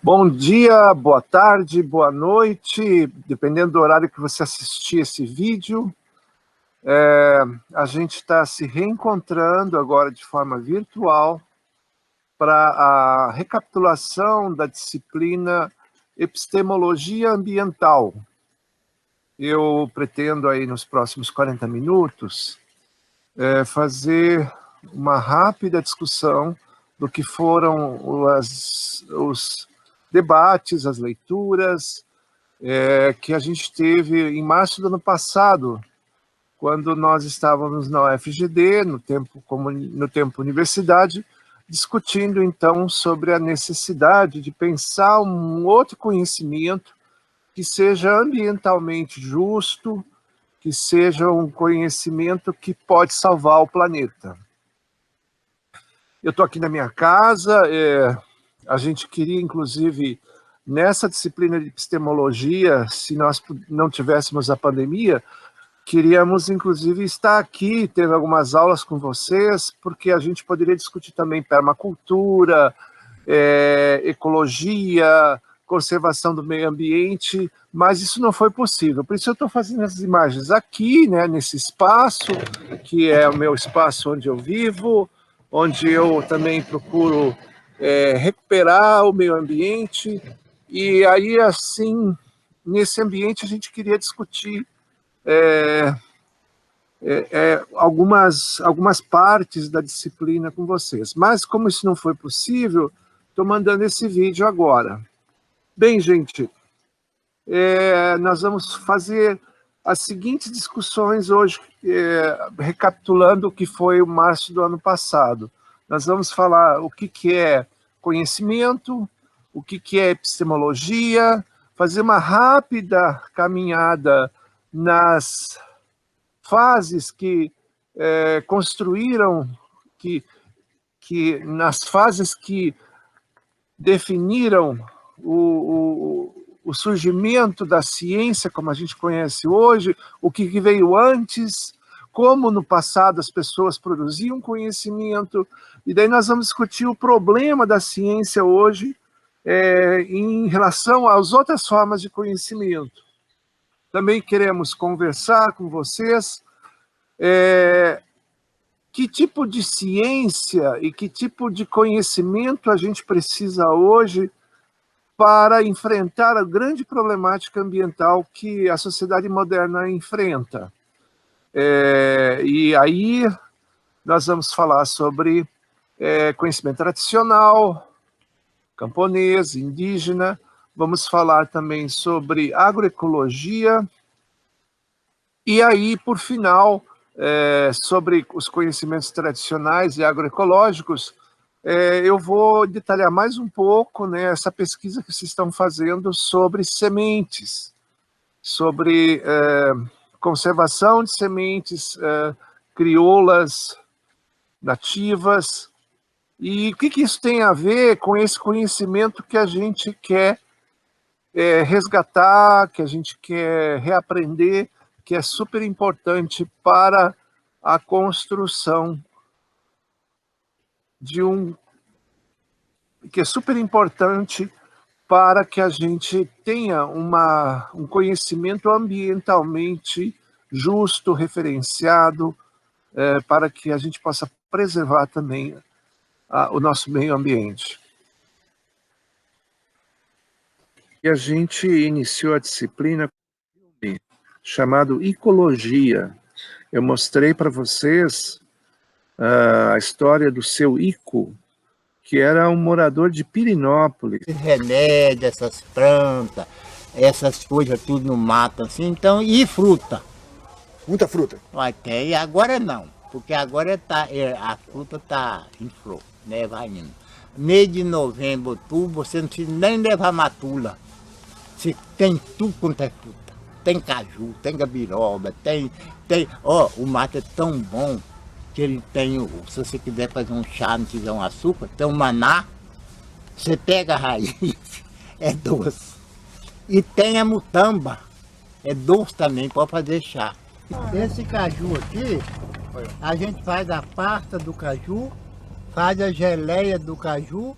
Bom dia, boa tarde, boa noite, dependendo do horário que você assistir esse vídeo. A gente está se reencontrando agora de forma virtual para a recapitulação da disciplina Epistemologia Ambiental. Eu pretendo aí nos próximos 40 minutos fazer uma rápida discussão do que foram os debates, as leituras que a gente teve em março do ano passado, quando nós estávamos na UFGD, no tempo universidade, discutindo então sobre a necessidade de pensar um outro conhecimento que seja ambientalmente justo, que seja um conhecimento que pode salvar o planeta. Eu estou aqui na minha casa, a gente queria, inclusive, nessa disciplina de epistemologia, se nós não tivéssemos a pandemia, queríamos, inclusive, estar aqui, ter algumas aulas com vocês, porque a gente poderia discutir também permacultura, ecologia, conservação do meio ambiente, mas isso não foi possível. Por isso eu estou fazendo essas imagens aqui, né, nesse espaço, que é o meu espaço onde eu vivo, onde eu também procuro recuperar o meio ambiente, e aí, assim, nesse ambiente a gente queria discutir algumas partes da disciplina com vocês. Mas, como isso não foi possível, estou mandando esse vídeo agora. Bem, gente, nós vamos fazer as seguintes discussões hoje, recapitulando o que foi o março do ano passado. Nós vamos falar o que é conhecimento, o que é epistemologia, fazer uma rápida caminhada nas fases que construíram, nas fases que definiram o surgimento da ciência como a gente conhece hoje, o que veio antes, como no passado as pessoas produziam conhecimento, e daí nós vamos discutir o problema da ciência hoje em relação às outras formas de conhecimento. Também queremos conversar com vocês que tipo de ciência e que tipo de conhecimento a gente precisa hoje para enfrentar a grande problemática ambiental que a sociedade moderna enfrenta. E aí nós vamos falar sobre conhecimento tradicional, camponês, indígena, vamos falar também sobre agroecologia, e aí, por final, sobre os conhecimentos tradicionais e agroecológicos, eu vou detalhar mais um pouco, né, essa pesquisa que vocês estão fazendo sobre sementes, sobre conservação de sementes crioulas, nativas, e o que isso tem a ver com esse conhecimento que a gente quer resgatar, que a gente quer reaprender, que é super importante para a construção que é super importante para que a gente tenha um conhecimento ambientalmente justo, referenciado, para que a gente possa preservar também o nosso meio ambiente. E a gente iniciou a disciplina chamado Ecologia. Eu mostrei para vocês a história do seu Ico, que era um morador de Pirinópolis. Remédio, essas plantas, essas coisas tudo no mato, assim, então, e fruta. Muita fruta? Vai ter, e agora não, porque agora a fruta está em flor, né, vai indo. Mês de novembro, outubro, você não precisa nem levar matula. Você tem tudo quanto é fruta. Tem caju, tem gabiroba, o mato é tão bom que ele tem, se você quiser fazer um chá, não quiser um açúcar, tem um maná, você pega a raiz, é doce. E tem a mutamba, é doce também, pode fazer chá. Esse caju aqui, a gente faz a pasta do caju, faz a geleia do caju,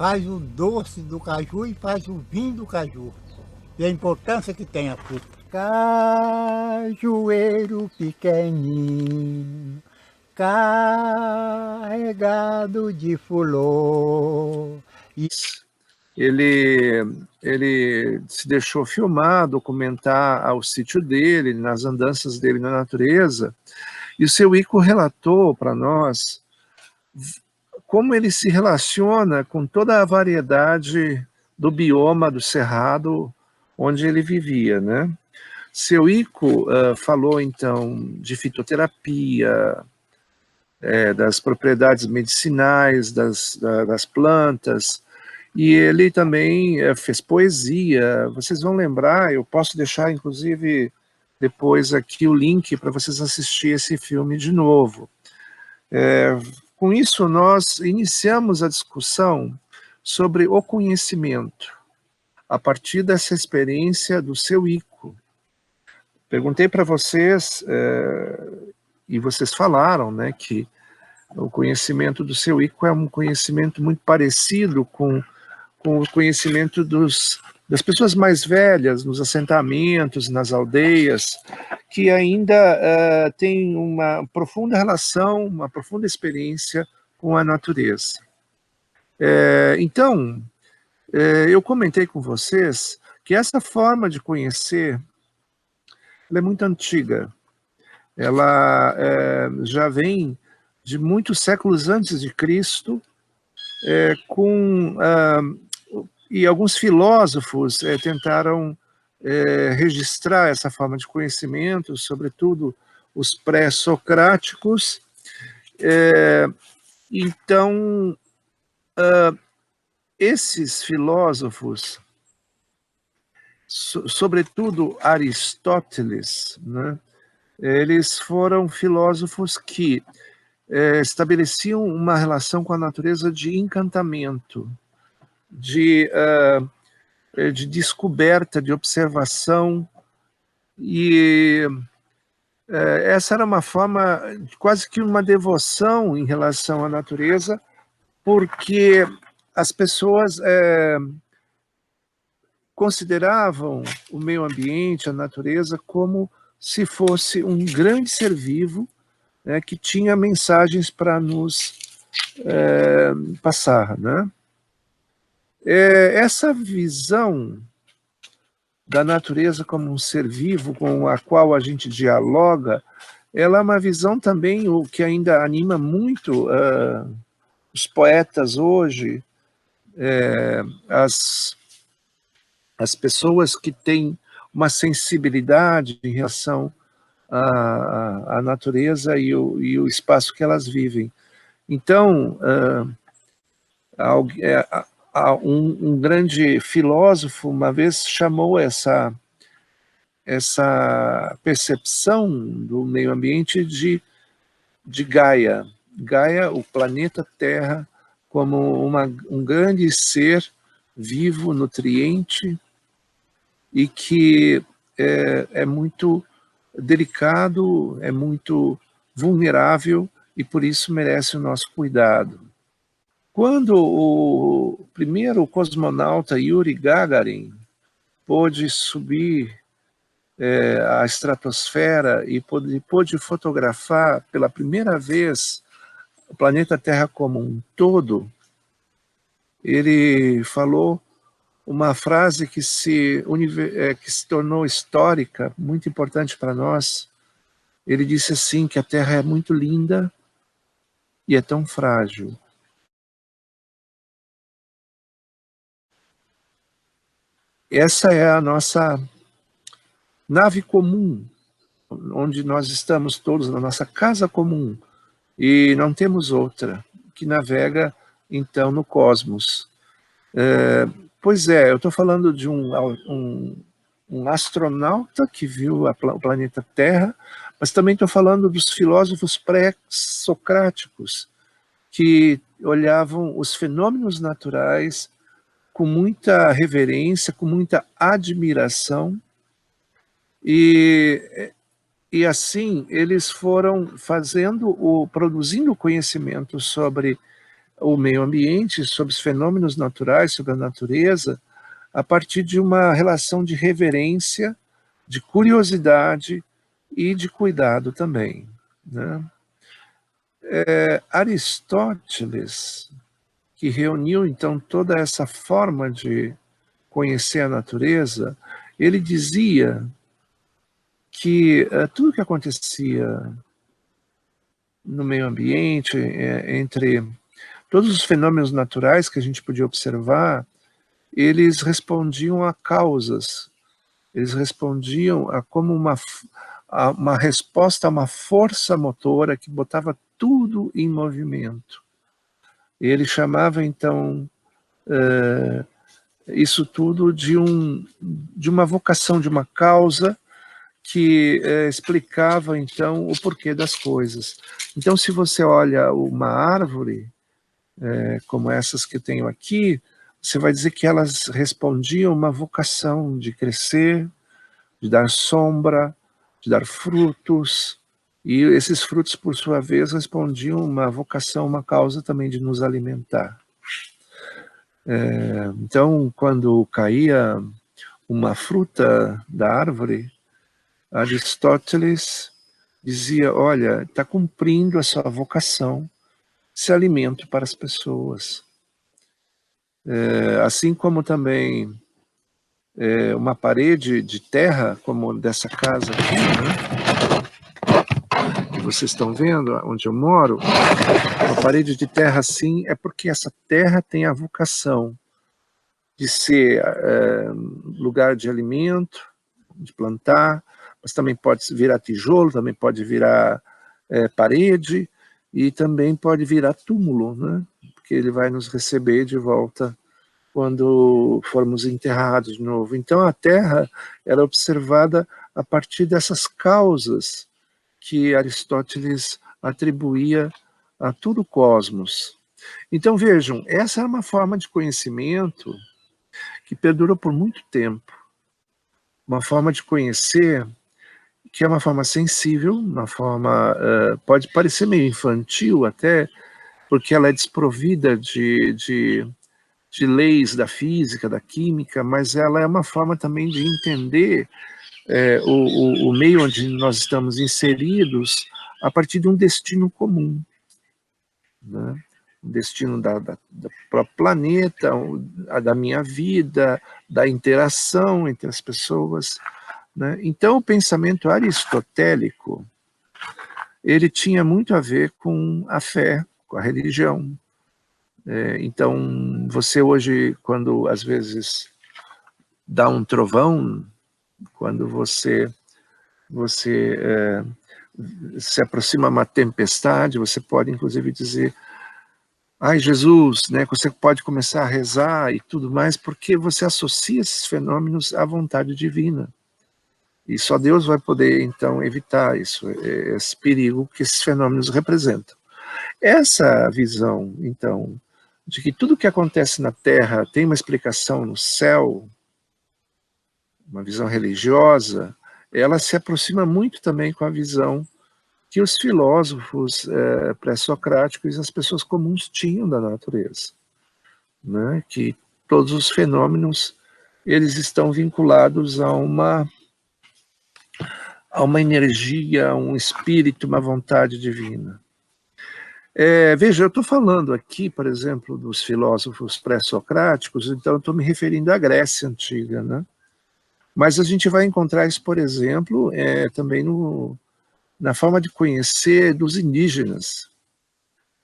faz o doce do caju e faz o vinho do caju. E a importância que tem a fruta. Cajueiro pequenino, carregado de flor. Ele se deixou filmar, documentar o sítio dele, nas andanças dele na natureza, e o seu Ico relatou para nós como ele se relaciona com toda a variedade do bioma do Cerrado onde ele vivia, né? Seu Ico falou, então, de fitoterapia, das propriedades medicinais das plantas, e ele também fez poesia. Vocês vão lembrar, eu posso deixar, inclusive, depois aqui o link para vocês assistirem esse filme de novo. Com isso, nós iniciamos a discussão sobre o conhecimento, a partir dessa experiência do seu Ico. Perguntei para vocês, e vocês falaram, né, que o conhecimento do seu Ico é um conhecimento muito parecido com o conhecimento das pessoas mais velhas, nos assentamentos, nas aldeias, que ainda têm uma profunda relação, uma profunda experiência com a natureza. Então, eu comentei com vocês que essa forma de conhecer, ela é muito antiga. Ela já vem de muitos séculos antes de Cristo, e alguns filósofos tentaram registrar essa forma de conhecimento, sobretudo os pré-socráticos. Então, esses filósofos, sobretudo Aristóteles, né, eles foram filósofos que estabeleciam uma relação com a natureza de encantamento, de descoberta, de observação, e essa era uma forma, quase que uma devoção em relação à natureza, porque as pessoas consideravam o meio ambiente, a natureza, como se fosse um grande ser vivo, né, que tinha mensagens para nos passar, né? Essa visão da natureza como um ser vivo com a qual a gente dialoga, ela é uma visão também o que ainda anima muito os poetas hoje, as pessoas que têm uma sensibilidade em relação à natureza e o espaço que elas vivem. Então, um grande filósofo uma vez chamou essa percepção do meio ambiente de Gaia. Gaia, o planeta Terra, como um grande ser vivo, nutriente, e que é muito delicado, é muito vulnerável, e por isso merece o nosso cuidado. Quando o primeiro cosmonauta Yuri Gagarin pôde subir à estratosfera e pôde fotografar pela primeira vez o planeta Terra como um todo, ele falou uma frase que se tornou histórica, muito importante para nós. Ele disse assim, que a Terra é muito linda e é tão frágil. Essa é a nossa nave comum, onde nós estamos todos na nossa casa comum, e não temos outra, que navega, então, no cosmos. Pois é, eu estou falando de um astronauta que viu o planeta Terra, mas também estou falando dos filósofos pré-socráticos, que olhavam os fenômenos naturais com muita reverência, com muita admiração, e assim eles foram produzindo conhecimento sobre o meio ambiente, sobre os fenômenos naturais, sobre a natureza, a partir de uma relação de reverência, de curiosidade e de cuidado também, né? Aristóteles, que reuniu então toda essa forma de conhecer a natureza, ele dizia que tudo que acontecia no meio ambiente, entre todos os fenômenos naturais que a gente podia observar, eles respondiam a causas, eles respondiam a como uma resposta a uma força motora que botava tudo em movimento. Ele chamava, então, isso tudo de uma vocação, de uma causa que explicava, então, o porquê das coisas. Então, se você olha uma árvore, como essas que eu tenho aqui, você vai dizer que elas respondiam uma vocação de crescer, de dar sombra, de dar frutos, e esses frutos, por sua vez, respondiam uma vocação, uma causa também de nos alimentar. Então, quando caía uma fruta da árvore, Aristóteles dizia, olha, está cumprindo a sua vocação, esse alimento para as pessoas. Assim como também uma parede de terra, como dessa casa aqui, né, que vocês estão vendo, onde eu moro, uma parede de terra assim, é porque essa terra tem a vocação de ser lugar de alimento, de plantar, mas também pode virar tijolo, também pode virar parede, e também pode virar túmulo, né? Porque ele vai nos receber de volta quando formos enterrados de novo. Então a Terra era observada a partir dessas causas que Aristóteles atribuía a todo o cosmos. Então vejam, essa era uma forma de conhecimento que perdurou por muito tempo. Uma forma de conhecer que é uma forma sensível, uma forma, pode parecer meio infantil até, porque ela é desprovida de leis da física, da química, mas ela é uma forma também de entender o meio onde nós estamos inseridos a partir de um destino comum, né? O destino do próprio planeta, da minha vida, da interação entre as pessoas, né? Então o pensamento aristotélico, ele tinha muito a ver com a fé, com a religião. Então você hoje, quando às vezes dá um trovão, quando você se aproxima uma tempestade, você pode inclusive dizer, ai Jesus, né? Você pode começar a rezar e tudo mais, porque você associa esses fenômenos à vontade divina. E só Deus vai poder, então, evitar isso, esse perigo que esses fenômenos representam. Essa visão, então, de que tudo que acontece na Terra tem uma explicação no céu, uma visão religiosa, ela se aproxima muito também com a visão que os filósofos pré-socráticos e as pessoas comuns tinham da natureza, né? Que todos os fenômenos, eles estão vinculados a uma energia, a um espírito, uma vontade divina. Veja, eu estou falando aqui, por exemplo, dos filósofos pré-socráticos, então eu estou me referindo à Grécia Antiga, né? Mas a gente vai encontrar isso, por exemplo, também na forma de conhecer dos indígenas.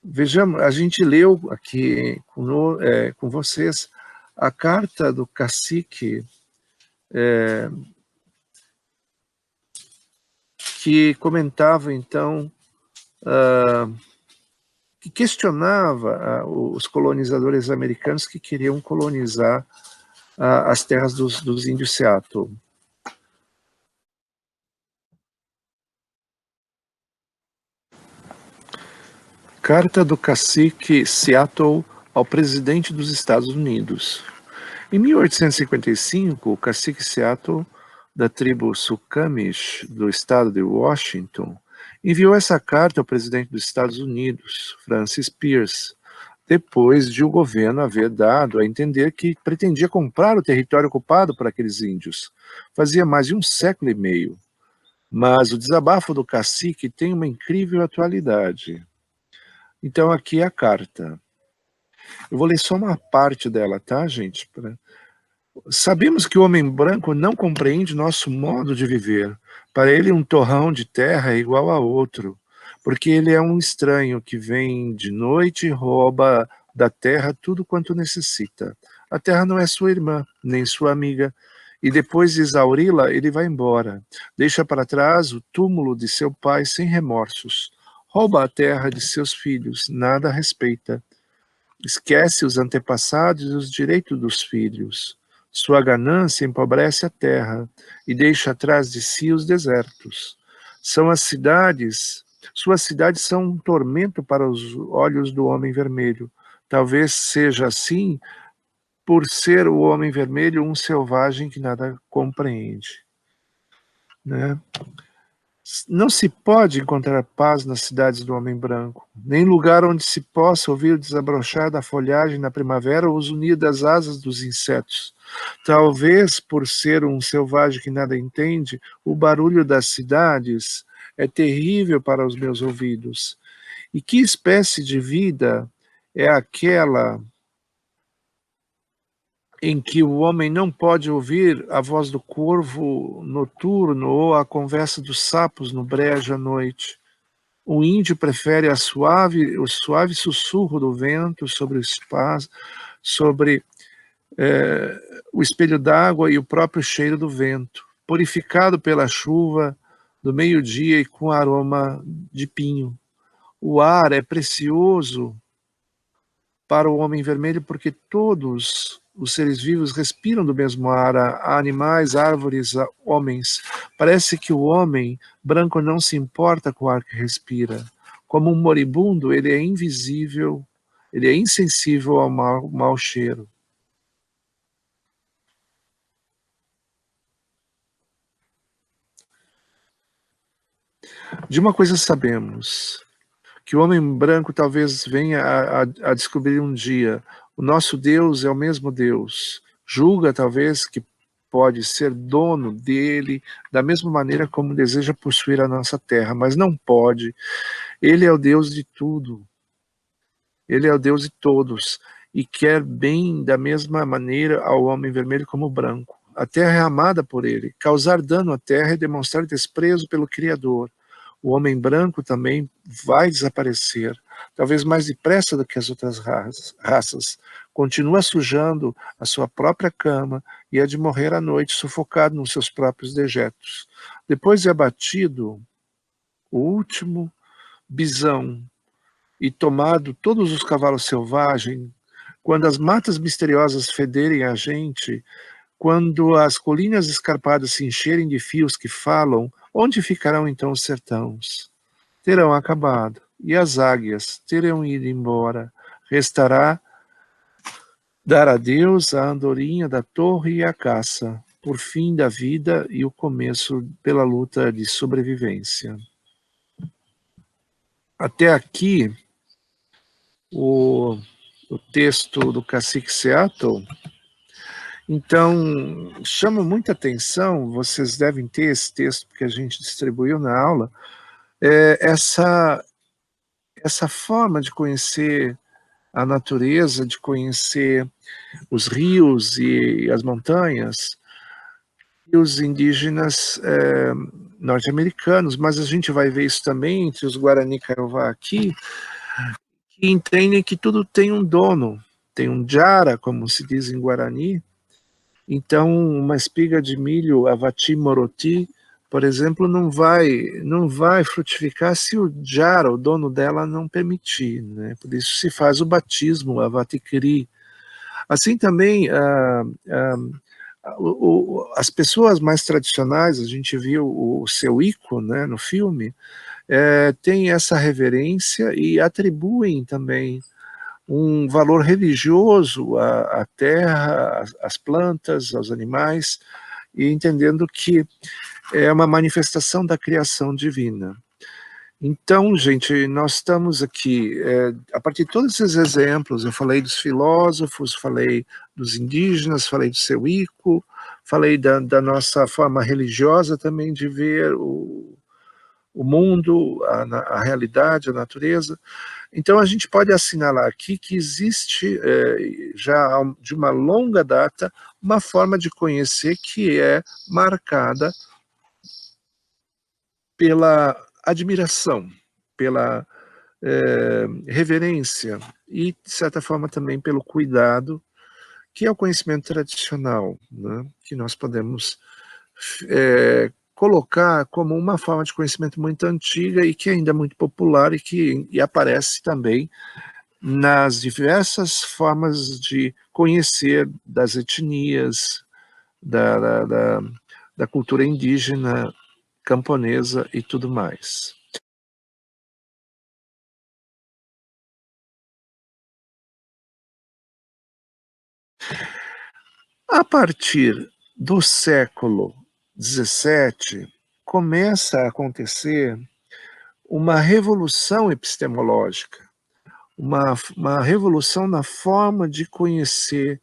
Vejamos, a gente leu aqui com vocês a carta do cacique que comentava, então, que questionava os colonizadores americanos que queriam colonizar as terras dos índios Seattle. Carta do cacique Seattle ao presidente dos Estados Unidos. Em 1855, o cacique Seattle, da tribo Suquamish, do estado de Washington, enviou essa carta ao presidente dos Estados Unidos, Francis Pierce, depois de o governo haver dado a entender que pretendia comprar o território ocupado por aqueles índios. Fazia mais de um século e meio. Mas o desabafo do cacique tem uma incrível atualidade. Então aqui é a carta. Eu vou ler só uma parte dela, tá, gente? Sabemos que o homem branco não compreende nosso modo de viver. Para ele, um torrão de terra é igual a outro, porque ele é um estranho que vem de noite e rouba da terra tudo quanto necessita. A terra não é sua irmã, nem sua amiga, e depois de exauri-la, ele vai embora. Deixa para trás o túmulo de seu pai sem remorsos. Rouba a terra de seus filhos, nada respeita. Esquece os antepassados e os direitos dos filhos. Sua ganância empobrece a terra e deixa atrás de si os desertos. Suas cidades são um tormento para os olhos do homem vermelho. Talvez seja assim por ser o homem vermelho um selvagem que nada compreende. Né? Não se pode encontrar paz nas cidades do homem branco, nem lugar onde se possa ouvir o desabrochar da folhagem na primavera ou os unir das asas dos insetos. Talvez por ser um selvagem que nada entende, o barulho das cidades é terrível para os meus ouvidos. E que espécie de vida é aquela em que o homem não pode ouvir a voz do corvo noturno ou a conversa dos sapos no brejo à noite? O índio prefere o suave sussurro do vento sobre o espaço, sobre o espelho d'água e o próprio cheiro do vento, purificado pela chuva do meio-dia e com aroma de pinho. O ar é precioso para o homem vermelho porque todos os seres vivos respiram do mesmo ar, há animais, árvores, há homens. Parece que o homem branco não se importa com o ar que respira. Como um moribundo, ele é invisível, ele é insensível ao mau cheiro. De uma coisa sabemos, que o homem branco talvez venha a descobrir um dia: o nosso Deus é o mesmo Deus. Julga talvez que pode ser dono dele da mesma maneira como deseja possuir a nossa terra, mas não pode. Ele é o Deus de tudo. Ele é o Deus de todos e quer bem da mesma maneira ao homem vermelho como o branco. A terra é amada por ele. Causar dano à terra é demonstrar desprezo pelo Criador. O homem branco também vai desaparecer, talvez mais depressa do que as outras raças. Continua sujando a sua própria cama e é de morrer à noite sufocado nos seus próprios dejetos. Depois de abatido o último bisão e tomado todos os cavalos selvagens, quando as matas misteriosas federem a gente, quando as colinas escarpadas se encherem de fios que falam, onde ficarão então os sertões? Terão acabado, e as águias terão ido embora. Restará dar adeus à andorinha da torre e à caça, por fim da vida e o começo pela luta de sobrevivência. Até aqui, o texto do Cacique Seattle. Então, chama muita atenção, vocês devem ter esse texto que a gente distribuiu na aula, essa forma de conhecer a natureza, de conhecer os rios e as montanhas, e os indígenas norte-americanos, mas a gente vai ver isso também entre os Guarani Kaiowá aqui, que entendem que tudo tem um dono, tem um jara, como se diz em Guarani. Então, uma espiga de milho Avati Moroti, por exemplo, não vai frutificar se o jara, o dono dela, não permitir, né? Por isso se faz o batismo, Avati Kri. Assim também, as pessoas mais tradicionais, a gente viu o seu Ico, né, no filme, tem essa reverência e atribuem também um valor religioso à terra, às plantas, aos animais, e entendendo que é uma manifestação da criação divina. Então, gente, nós estamos aqui, a partir de todos esses exemplos, eu falei dos filósofos, falei dos indígenas, falei do seu Ico, falei da nossa forma religiosa também de ver o mundo, a realidade, a natureza. Então, a gente pode assinalar aqui que existe, já de uma longa data, uma forma de conhecer que é marcada pela admiração, pela reverência e, de certa forma, também pelo cuidado, que é o conhecimento tradicional, né? Que nós podemos colocar como uma forma de conhecimento muito antiga e que ainda é muito popular e aparece também nas diversas formas de conhecer das etnias, da cultura indígena, camponesa e tudo mais. A partir do século XVII, começa a acontecer uma revolução epistemológica, uma revolução na forma de conhecer,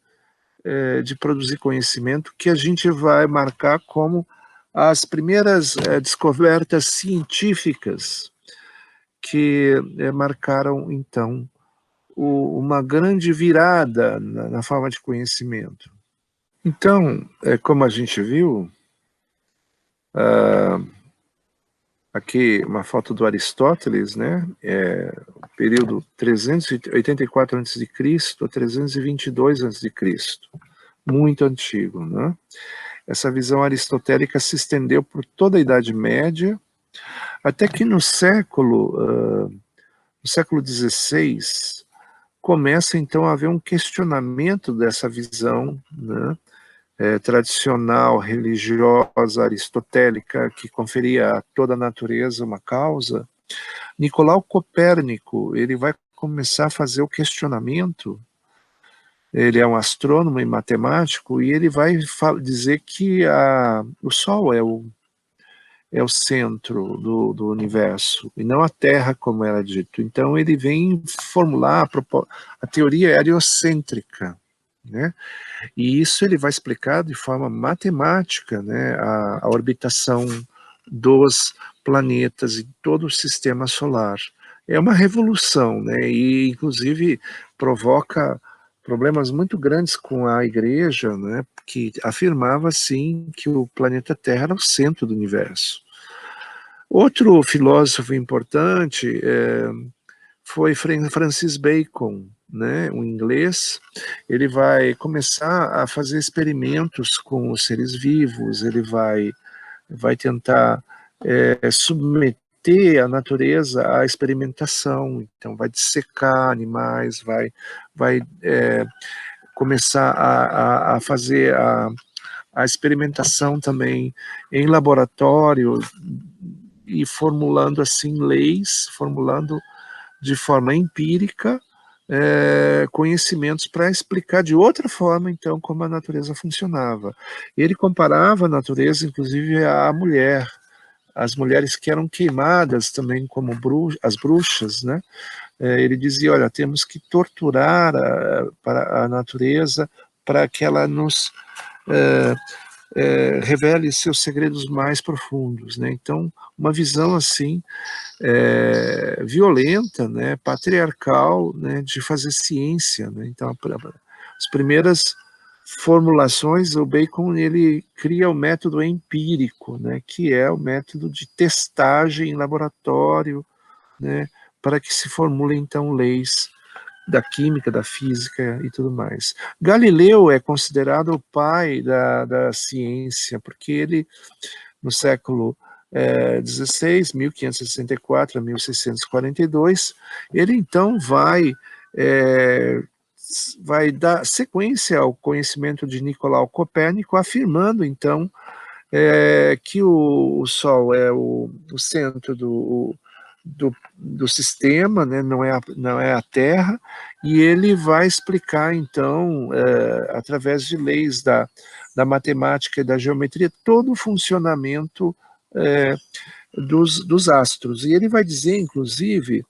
de produzir conhecimento, que a gente vai marcar como as primeiras descobertas científicas que marcaram, então, uma grande virada na forma de conhecimento. Então, como a gente viu, aqui uma foto do Aristóteles, né, período 384 a.C. a 322 a.C., muito antigo, né? Essa visão aristotélica se estendeu por toda a Idade Média, até que no século XVI, começa então a haver um questionamento dessa visão, né, tradicional, religiosa, aristotélica, que conferia a toda a natureza uma causa. Nicolau Copérnico, ele vai começar a fazer o questionamento. Ele é um astrônomo e matemático, e ele vai dizer que o Sol é o centro do universo, e não a Terra, como era dito. Então ele vem formular a teoria heliocêntrica, né? E isso ele vai explicar de forma matemática, né, a orbitação dos planetas e todo o sistema solar. É uma revolução, né, e inclusive provoca problemas muito grandes com a Igreja, né, que afirmava, sim, que o planeta Terra era o centro do universo. Outro filósofo importante foi Francis Bacon, né, um inglês. Ele vai começar a fazer experimentos com os seres vivos, ele vai tentar submeter a natureza à experimentação, então vai dissecar animais, vai começar a fazer a experimentação também em laboratório e formulando assim leis, formulando de forma empírica conhecimentos para explicar de outra forma, então, como a natureza funcionava. Ele comparava a natureza, inclusive, à mulher, as mulheres que eram queimadas também como as bruxas, né? Ele dizia, olha, temos que torturar para a natureza para que ela nos revele seus segredos mais profundos, né? Então, uma visão assim violenta, né, patriarcal, né, de fazer ciência, né? Então, as primeiras formulações, o Bacon ele cria o método empírico, né, que é o método de testagem em laboratório, né, para que se formulem então leis da química, da física e tudo mais. Galileu é considerado o pai da ciência, porque ele, no século 16, 1564 a 1642, ele então vai dar sequência ao conhecimento de Nicolau Copérnico, afirmando então que o Sol é o centro do sistema, né, não é a Terra, e ele vai explicar, então, através de leis da matemática e da geometria, todo o funcionamento dos astros. E ele vai dizer, inclusive,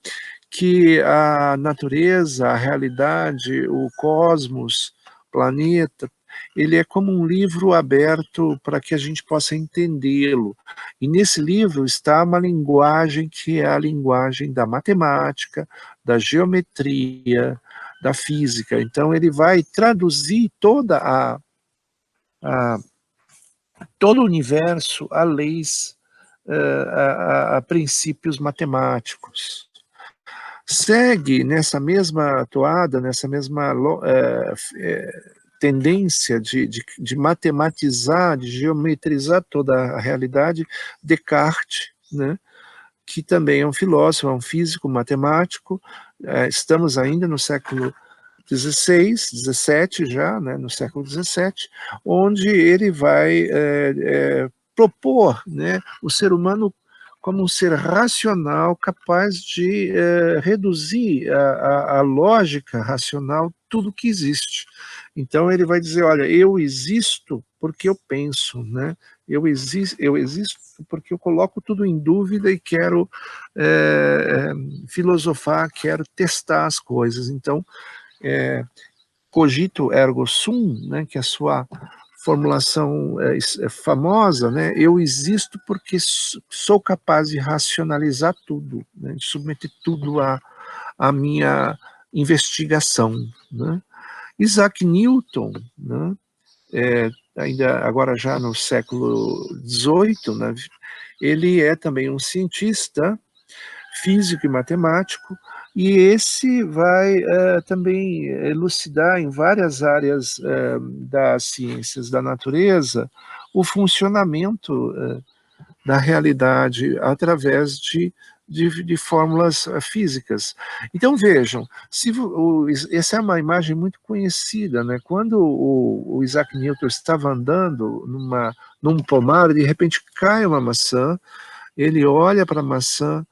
que a natureza, a realidade, o cosmos, o planeta, ele é como um livro aberto para que a gente possa entendê-lo. E nesse livro está uma linguagem que é a linguagem da matemática, da geometria, da física. Então ele vai traduzir todo o universo a leis, a princípios matemáticos. Segue nessa mesma toada, nessa mesma tendência de matematizar, de geometrizar toda a realidade, Descartes, né, que também é um filósofo, é um físico, matemático. Estamos ainda no século XVI, XVII já, né, no século XVII, onde ele vai propor, né, o ser humano como um ser racional, capaz de reduzir a lógica racional tudo que existe. Então ele vai dizer, olha, eu existo porque eu penso, né? Eu existo porque eu coloco tudo em dúvida e quero filosofar, quero testar as coisas. Então, cogito ergo sum, né, que é a sua formulação famosa, né, eu existo porque sou capaz de racionalizar tudo, né, de submeter tudo à minha investigação. Né. Isaac Newton, né, ainda agora já no século XVIII, né, ele é também um cientista físico e matemático, e esse vai também elucidar em várias áreas das ciências da natureza o funcionamento da realidade através de fórmulas físicas. Então vejam, essa é uma imagem muito conhecida, né? Quando o Isaac Newton estava andando num pomar, de repente cai uma maçã, ele olha para a maçã,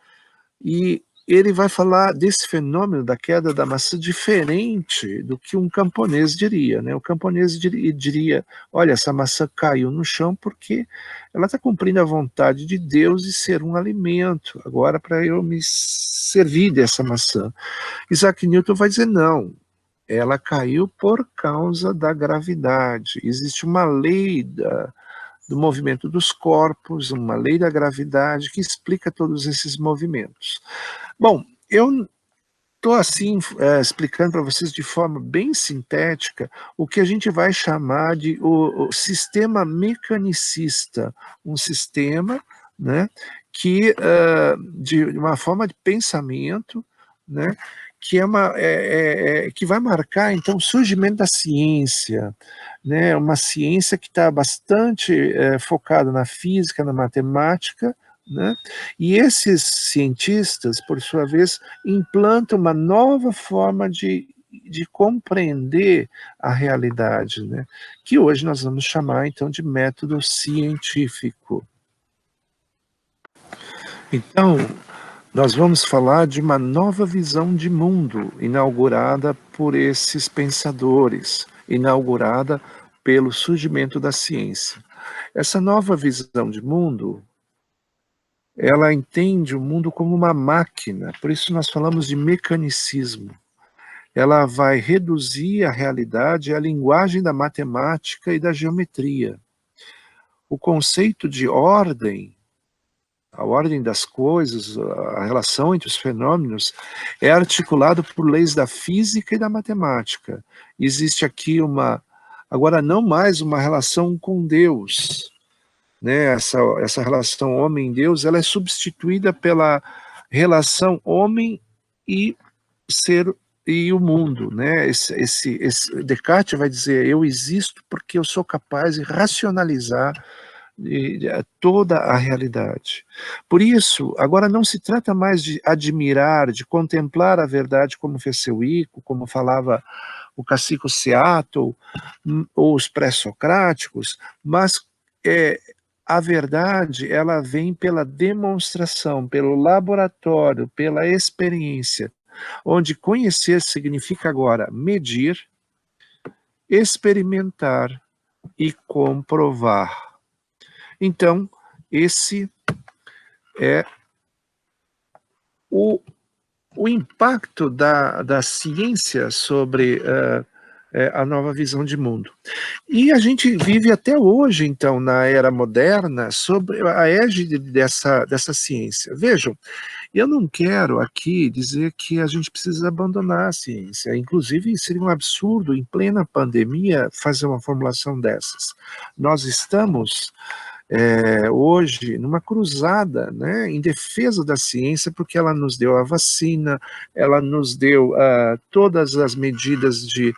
e ele vai falar desse fenômeno da queda da maçã diferente do que um camponês diria, né? O camponês diria, olha, essa maçã caiu no chão porque ela está cumprindo a vontade de Deus de ser um alimento, agora para eu me servir dessa maçã. Isaac Newton vai dizer, não, ela caiu por causa da gravidade, existe uma lei do movimento dos corpos, uma lei da gravidade que explica todos esses movimentos. Bom, eu estou assim explicando para vocês de forma bem sintética o que a gente vai chamar de o sistema mecanicista, um sistema, né, que de uma forma de pensamento, né, que que vai marcar então o surgimento da ciência, né, uma ciência que está bastante focada na física, na matemática, né, e esses cientistas, por sua vez, implantam uma nova forma de compreender a realidade, né, que hoje nós vamos chamar então de método científico. Então, nós vamos falar de uma nova visão de mundo inaugurada por esses pensadores, inaugurada pelo surgimento da ciência. Essa nova visão de mundo, ela entende o mundo como uma máquina, por isso nós falamos de mecanicismo. Ela vai reduzir a realidade à linguagem da matemática e da geometria. O conceito de ordem, a ordem das coisas, a relação entre os fenômenos, é articulado por leis da física e da matemática. Existe aqui agora não mais uma relação com Deus, né? Essa relação homem-Deus, ela é substituída pela relação homem e ser e o mundo, né? Esse Descartes vai dizer, eu existo porque eu sou capaz de racionalizar toda a realidade. Por isso, agora não se trata mais de admirar, de contemplar a verdade como fez seu Ico, como falava o cacique Seattle, ou os pré-socráticos, mas a verdade, ela vem pela demonstração, pelo laboratório, pela experiência, onde conhecer significa agora medir, experimentar e comprovar. Então, esse é o impacto da ciência sobre a nova visão de mundo. E a gente vive até hoje, então, na era moderna, sobre a égide dessa ciência. Vejam, eu não quero aqui dizer que a gente precisa abandonar a ciência, inclusive seria um absurdo, em plena pandemia, fazer uma formulação dessas. Nós estamos hoje numa cruzada, né, em defesa da ciência, porque ela nos deu a vacina, ela nos deu todas as medidas de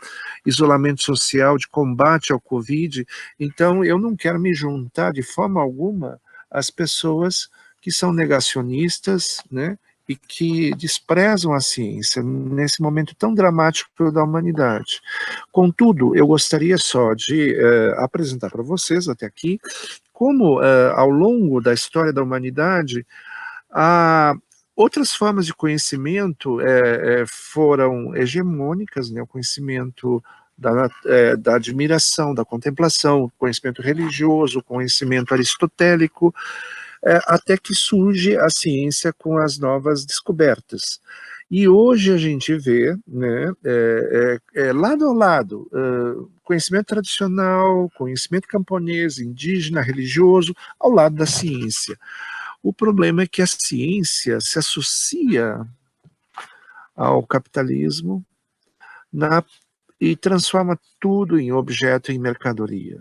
isolamento social, de combate ao Covid. Então eu não quero me juntar de forma alguma às pessoas que são negacionistas, né, e que desprezam a ciência nesse momento tão dramático da humanidade. Contudo, eu gostaria só de apresentar para vocês até aqui como, ao longo da história da humanidade, outras formas de conhecimento foram hegemônicas, né, o conhecimento da admiração, da contemplação, o conhecimento religioso, o conhecimento aristotélico, até que surge a ciência com as novas descobertas. E hoje a gente vê, né, lado a lado, conhecimento tradicional, conhecimento camponês, indígena, religioso, ao lado da ciência. O problema é que a ciência se associa ao capitalismo e transforma tudo em objeto, em mercadoria.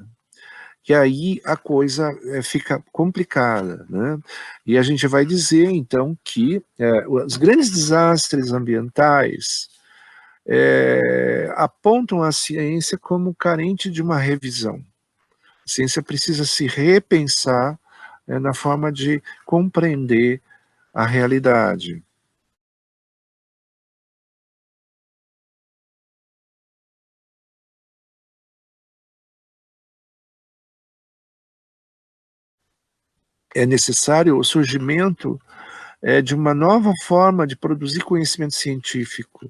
E aí a coisa fica complicada, né? E a gente vai dizer, então, que os grandes desastres ambientais apontam a ciência como carente de uma revisão. A ciência precisa se repensar na forma de compreender a realidade. É necessário o surgimento de uma nova forma de produzir conhecimento científico.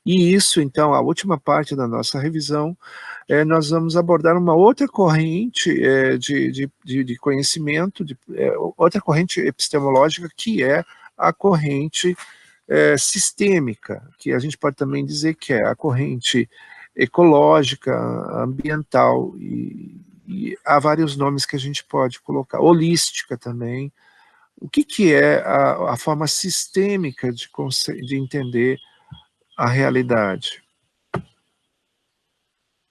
E isso, então, a última parte da nossa revisão, nós vamos abordar uma outra corrente de conhecimento, outra corrente epistemológica, que é a corrente sistêmica, que a gente pode também dizer que é a corrente ecológica, ambiental, e há vários nomes que a gente pode colocar, holística também. O que é a forma sistêmica de entender a realidade?